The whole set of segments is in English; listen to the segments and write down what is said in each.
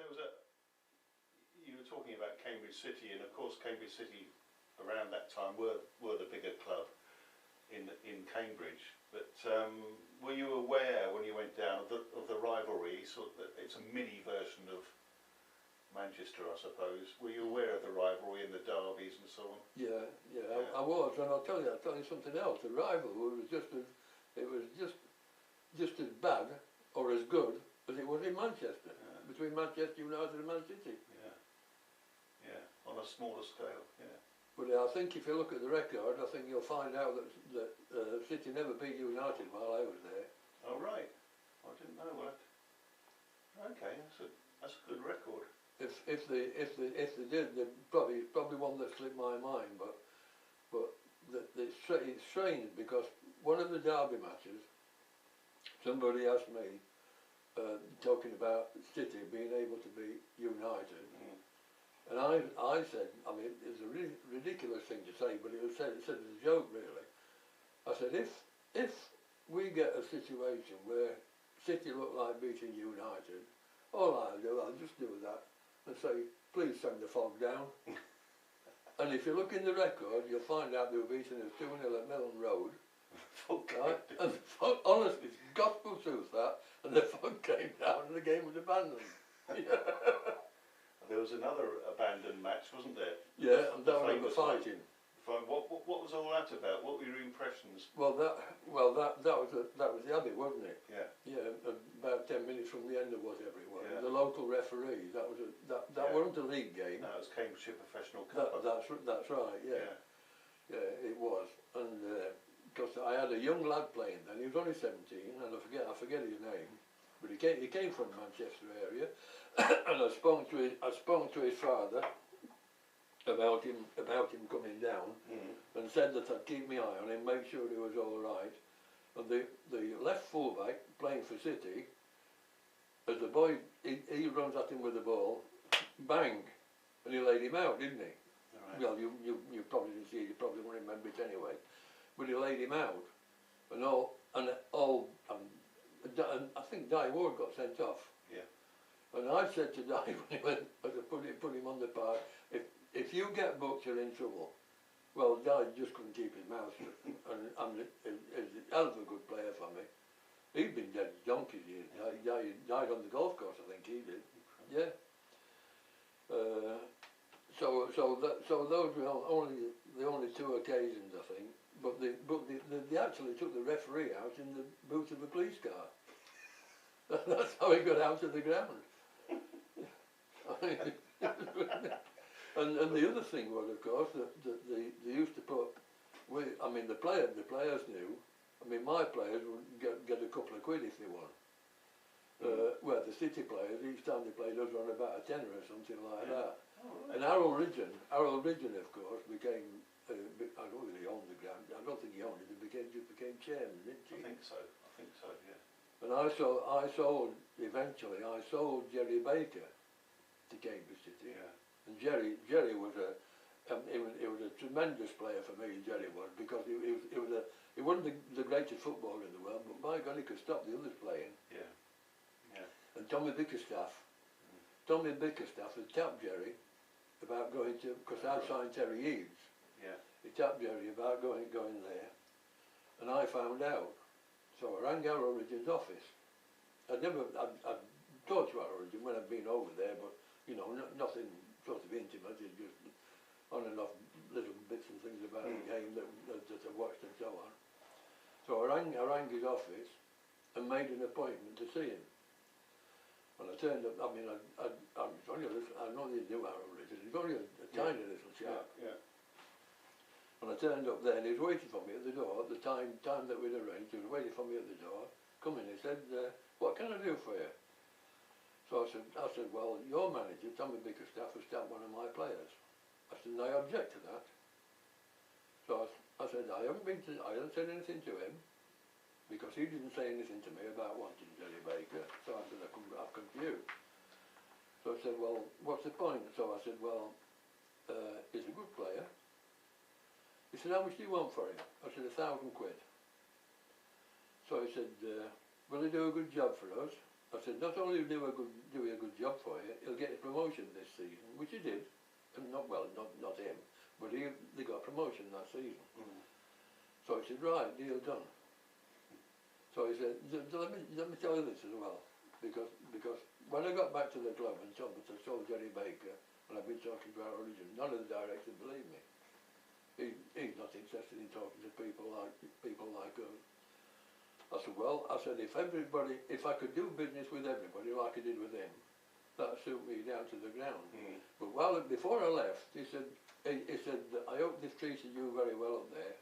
there was a. You were talking about Cambridge City, and of course Cambridge City, around that time, were the bigger club in Cambridge. But were you aware when you went down of the rivalry? Sort of, it's a mini version of Manchester, I suppose. Were you aware of the rivalry and the derbies and so on? Yeah. I was, and I'll tell you something else. The rivalry was just as bad or as good as it was in Manchester, between Manchester United and Man City. Yeah, on a smaller scale. Yeah. But I think if you look at the record, I think you'll find out that City never beat United while I was there. Oh right, I didn't know that. Okay, that's a good record. If they did, they'd probably one that slipped my mind. But it's strange because one of the derby matches, somebody asked me, talking about City being able to beat United, and I said, I mean, it's a really ridiculous thing to say, but it was said as a joke really. I said, if we get a situation where City look like beating United, all I'll just do that and say, please send the fog down. And if you look in the record, you'll find out they were beating us 2-0 at Mellon Road. Right? And the fog, honestly, it's gospel truth that, and the fog came down and the game was abandoned. There was another abandoned match, wasn't there? Yeah, and that was fighting. What was all that about? What were your impressions? Well, that was the Abbey, wasn't it? Yeah. Yeah, about 10 minutes from the end of whatever it was. Yeah. The local referee. That wasn't a league game. No, it was Cambridgeshire Professional Cup. That's right. Yeah. Yeah, it was. And because I had a young lad playing then. He was only 17, and I forget his name, but he came from the Manchester area, and I spoke to his father about him coming down, and said that I'd keep my eye on him, make sure he was all right. And the left fullback playing for City, as the boy he runs at him with the ball, bang, and he laid him out, didn't he? Right. Well, you probably didn't see it, you probably won't remember it anyway, but he laid him out, and I think Di Ward got sent off. Yeah. And I said to Di when he went, as I put him on the park, if you get booked, you're in trouble. Well, Di just couldn't keep his mouth shut, and he's a hell of a good player for me. He'd been dead donkeys. He died on the golf course, I think he did. Yeah. So those were the only two occasions, I think. But they actually took the referee out in the boot of a police car. That's how he got out of the ground. And the other thing was, of course, that they used to put, the players knew. I mean, my players would get a couple of quid if they won. Where the City players, each time they played us, on about a tenner or something like that. Oh, right. And Harold Ridgeon, of course, became. I don't think he owned the ground. I don't think he owned it. He just became chairman, didn't he? I think so. Yeah. And I sold Jerry Baker to Cambridge City. Yeah. And Jerry was he was a tremendous player for me. Jerry was, because he wasn't the greatest footballer in the world, but by God, he could stop the others playing. Yeah. Yeah. And Tommy Bickerstaff had tapped Jerry about going to, because I signed Terry Eads. Yeah. He tapped Jerry about going there, and I found out. So I rang Harold Ridgeon's office. I'd talked to Harold Ridgeon when I'd been over there, but nothing sort of intimate. It's just on and off little bits and things about the game that I watched and so on. So I rang his office and made an appointment to see him. And I turned up. I know you knew Harold Ridgeon. He's only a tiny little chap. Yeah. And I turned up there, and he was waiting for me at the door at the time that we'd arranged. He was waiting for me at the door. Come in, he said, what can I do for you? So I said, well, your manager, Tommy Bickerstaff, has stabbed one of my players. I said, and I object to that. So I said, I haven't said anything to him, because he didn't say anything to me about wanting Jerry Baker. So I said, I've come to you. So I said, well, what's the point? So I said, well, he's a good player. He said, how much do you want for him? I said, 1,000 quid. So he said, will he do a good job for us? I said, not only do a good job for you, he'll get a promotion this season, which he did. And not him, but they got a promotion that season. Mm. So he said, right, deal done. So he said, let me tell you this as well, because when I got back to the club and told Jerry Baker, and I've been talking to our religion, none of the directors believed me. He's not interested in talking to people like us. I said, well, if I could do business with everybody like I did with him, that'd suit me down to the ground. Mm. But before I left, he said, I hope they've treated you very well up there.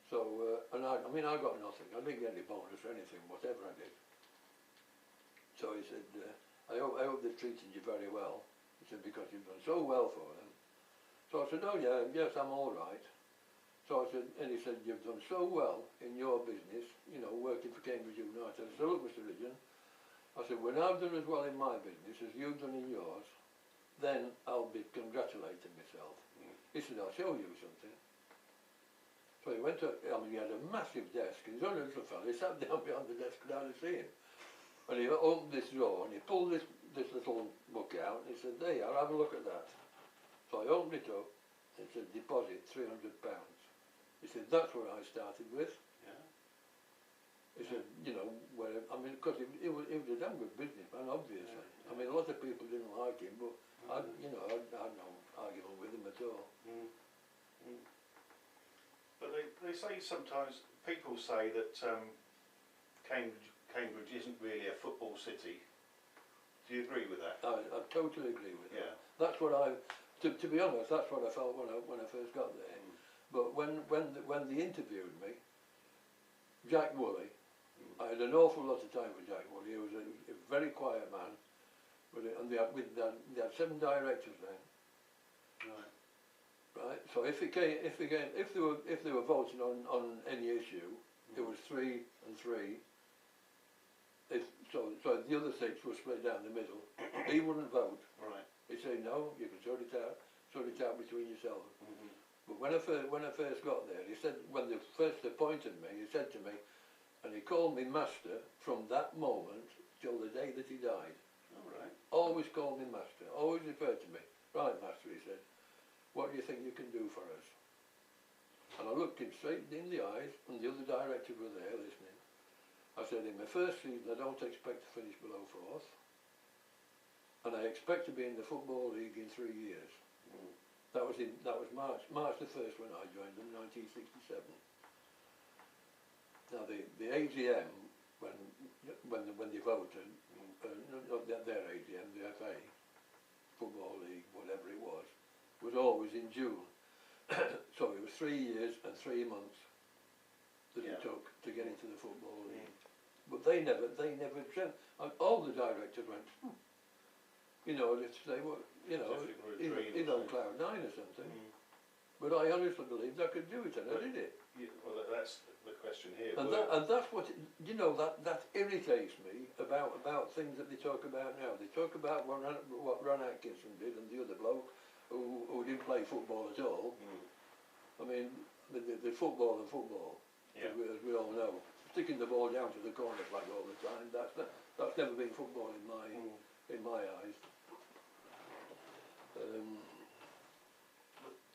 So, and I mean, I got nothing. I didn't get any bonus or anything, whatever I did. So he said, I hope they've treated you very well. He said, because you've done so well for them. So I said, oh yeah, yes, I'm all right. So I said, and he said, you've done so well in your business, you know, working for Cambridge United. I said, look, Mr. Ridgeon, I said, when I've done as well in my business as you've done in yours, then I'll be congratulating myself. Mm. He said, I'll show you something. So he went up, I mean, he had a massive desk, and he's only a little fellow, he sat down behind the desk and I could see him. And he opened this drawer and he pulled this little book out and he said, there you are, have a look at that. So I opened it up and it said, deposit £300. He said, that's what I started with. Yeah. He said, you know, I mean, because he was a damn good businessman, obviously. Yeah. I mean, a lot of people didn't like him, but I had no argument with him at all. Mm. Mm. But they say sometimes, people say that Cambridge isn't really a football city. Do you agree with that? I totally agree with that. Yeah. That's what to be honest, that's what I felt when I first got there. Mm. But when they interviewed me, Jack Woolley, I had an awful lot of time with Jack Woolley. He was a very quiet man, and they had 7 directors then. Right. Right. So if they were voting on any issue, it was 3 and 3. So the other 6 were split down the middle. He wouldn't vote. Right. He'd say no, you can sort it out between yourselves. Mm-hmm. But when I first got there, he said, when they first appointed me, he said to me, and he called me master from that moment till the day that he died. All right. Always called me master, always referred to me. Right, master, he said, what do you think you can do for us? And I looked him straight in the eyes, and the other directors were there listening. I said, in my first season, I don't expect to finish below 4th, and I expect to be in the Football League in 3 years. Mm. That was March the 1st when I joined them, 1967. Now the AGM, when they voted, not their AGM, the FA, Football League, whatever it was always in June. So it was 3 years and 3 months that it took to get into the Football League. But they never said, and all the directors went, you know, let's say, well, you know, he's on cloud 9 or something. Mm. But I honestly believed I could do it, and I did it. Yeah, well, that's the question here. And that's what, that irritates me about things that they talk about now. They talk about what Ron Atkinson did and the other bloke who didn't play football at all. Mm. I mean, the football and football, as we all know. Sticking the ball down to the corner flag all the time, that's never been football in my eyes.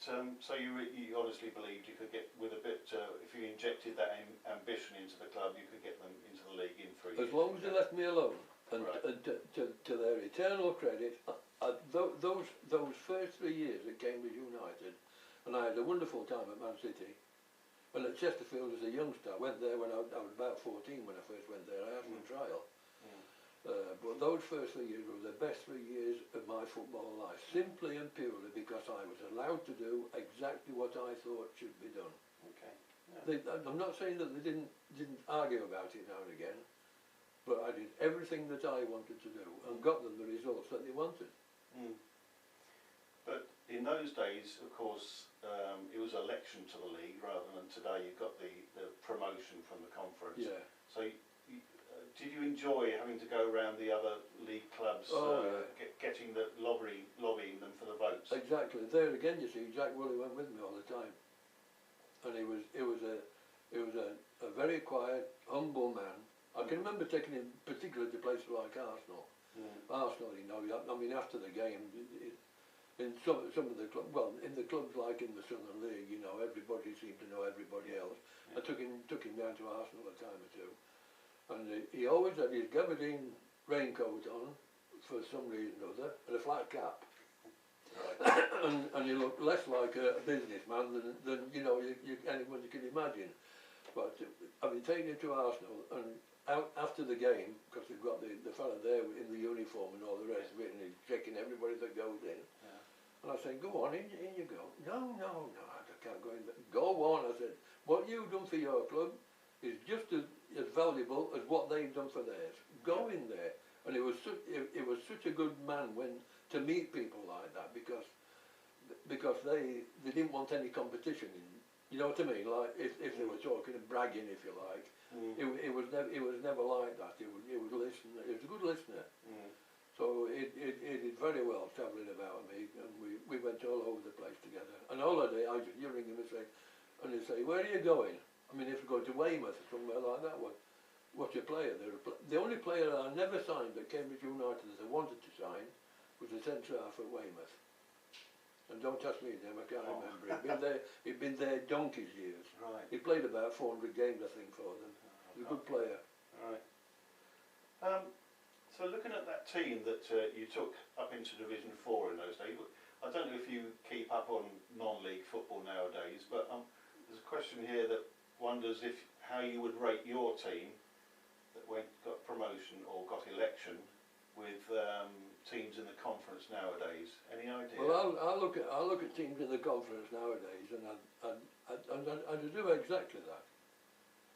So you honestly believed you could get, with a bit, if you injected that ambition into the club, you could get them into the league in 3 years? As long as they left me alone. And, right. And to their eternal credit, those first 3 years at Cambridge United, and I had a wonderful time at Man City. And at Chesterfield as a youngster, I went there when I was about 14 when I first went there. I had one trial. But those first 3 years were the best 3 years of my football life, simply and purely because I was allowed to do exactly what I thought should be done. Okay. Yeah. I'm not saying that they didn't argue about it now and again, but I did everything that I wanted to do and got them the results that they wanted. Mm. But in those days, of course, it was election to the league rather than today. You've got the promotion from the conference. Yeah. So did you enjoy having to go around the other league clubs, getting the lobbying them for the votes? Exactly. There again, you see, Jack Woolley went with me all the time, and he was a very quiet, humble man, I can remember taking him particularly to places like Arsenal. Arsenal, you know, I mean, after the game, in some of the clubs, well, in the clubs like in the Southern League, you know, everybody seemed to know everybody else. I took him down to Arsenal a time or two, and he always had his gabardine raincoat on for some reason or other, and a flat cap. Right. and he looked less like a businessman than you know anyone you can imagine. But I mean, taking him to Arsenal and after the game, because they've got the fella there in the uniform and all the rest of it, and he's checking everybody that goes in. Yeah. And I said, go on, in you go. No, I can't go in there. Go on, I said, what you've done for your club is just as valuable as what they've done for theirs. Go in there. And it was such a good man to meet people like that, because they didn't want any competition in. You know what I mean? Like if they were talking and bragging, if you like, it was never like that. It was listen. It was a good listener. So it did very well travelling about me, and we went all over the place together. And holiday, you ring him and he'd say, where are you going? I mean, if you go to Weymouth or somewhere like that, what's your player? The only player I never signed at Cambridge United that I wanted to sign was the centre half at Weymouth. And don't ask me his name, I can't remember. He'd been there donkey's years. Right. He played about 400 games, I think, for them. He was a good player. Right. So looking at that team that you took up into Division 4 in those days, I don't know if you keep up on non-league football nowadays, but there's a question here that wonders how you would rate your team that got promotion or got election with teams in the conference nowadays. Any idea? Well, I look at teams in the conference nowadays, and I do exactly that.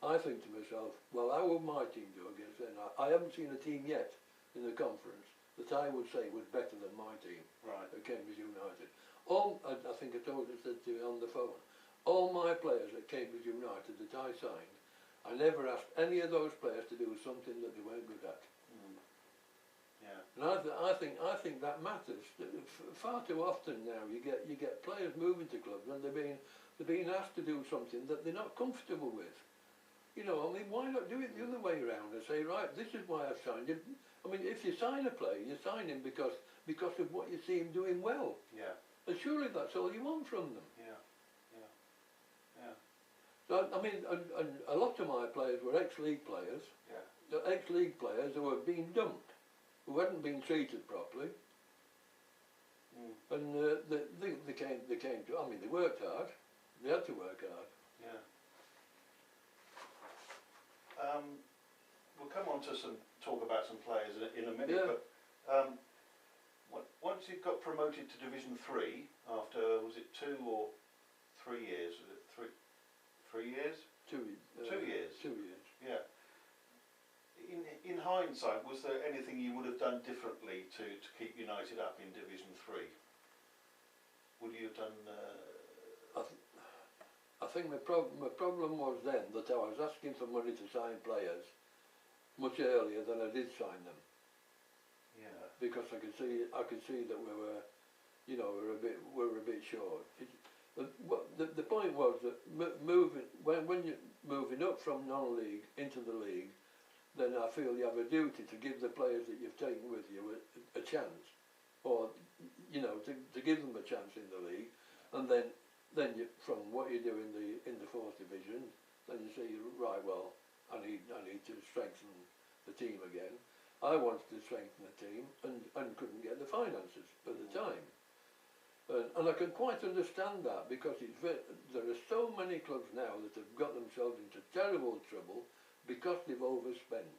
I think to myself, well, how would my team do against them? I haven't seen a team yet in the conference that I would say was better than my team at Cambridge United. I think I said to you on the phone, all my players at Cambridge United that I signed, I never asked any of those players to do something that they weren't good at. Yeah. And I think that matters. Far too often now you get players moving to clubs and they're being asked to do something that they're not comfortable with. You know, I mean, why not do it the other way around and say, right, this is why I've signed him. I mean, if you sign a player, you sign him because of what you see him doing well. Yeah. And surely that's all you want from them. Yeah. So, I mean, and a lot of my players were ex-league players. Yeah. Ex-league players who were being dumped, who hadn't been treated properly. And they came to, I mean, they worked hard. They had to work hard. Yeah. We'll come on to talk about some players in a minute, but once you got promoted to Division 3 after, was it 2 or 3 years? Was it 3 years? 2 years. 2 years. Yeah. In hindsight, was there anything you would have done differently to keep United up in Division 3? Would you have done? I think my problem was then that I was asking for money to sign players much earlier than I did sign them. Yeah. Because I could see that we were, you know, we were a bit short. The point was that when you're moving up from non-league into the league, then I feel you have a duty to give the players that you've taken with you a chance, or you know, to give them a chance in the league, and then you, from what you do in the 4th division, then you say, right, well, I need to strengthen the team again. I wanted to strengthen the team and couldn't get the finances at the time. And I can quite understand that, because there are so many clubs now that have got themselves into terrible trouble because they've overspent.